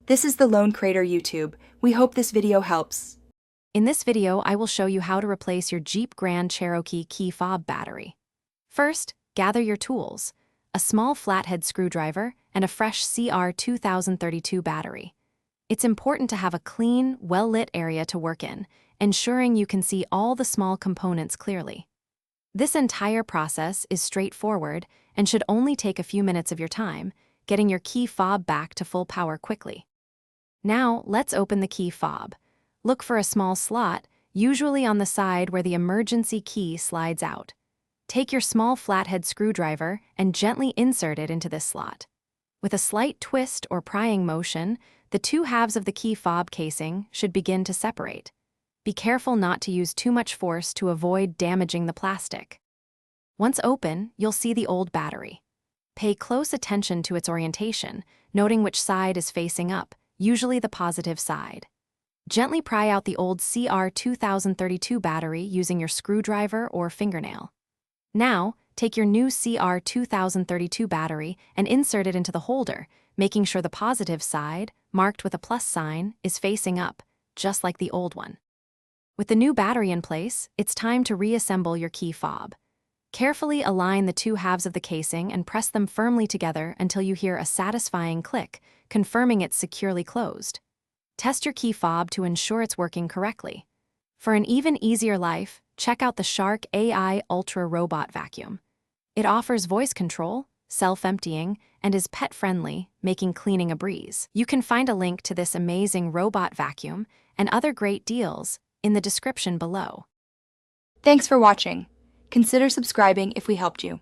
This is the Lone Crater YouTube. We hope this video helps. In this video, I will show you how to replace your Jeep Grand Cherokee key fob battery. First, gather your tools: a small flathead screwdriver and a fresh CR2032 battery. It's important to have a clean, well-lit area to work in, ensuring you can see all the small components clearly. This entire process is straightforward and should only take a few minutes of your time, getting your key fob back to full power quickly. Now, let's open the key fob. Look for a small slot, usually on the side where the emergency key slides out. Take your small flathead screwdriver and gently insert it into this slot. With a slight twist or prying motion, the two halves of the key fob casing should begin to separate. Be careful not to use too much force to avoid damaging the plastic. Once open, you'll see the old battery. Pay close attention to its orientation, noting which side is facing up, usually the positive side. Gently pry out the old CR2032 battery using your screwdriver or fingernail. Now, take your new CR2032 battery and insert it into the holder, making sure the positive side, marked with a plus sign, is facing up, just like the old one. With the new battery in place, it's time to reassemble your key fob. Carefully align the two halves of the casing and press them firmly together until you hear a satisfying click, confirming it's securely closed. Test your key fob to ensure it's working correctly. For an even easier life, check out the Shark AI Ultra Robot Vacuum. It offers voice control, self-emptying, and is pet-friendly, making cleaning a breeze. You can find a link to this amazing robot vacuum and other great deals in the description below. Thanks for watching. Consider subscribing if we helped you.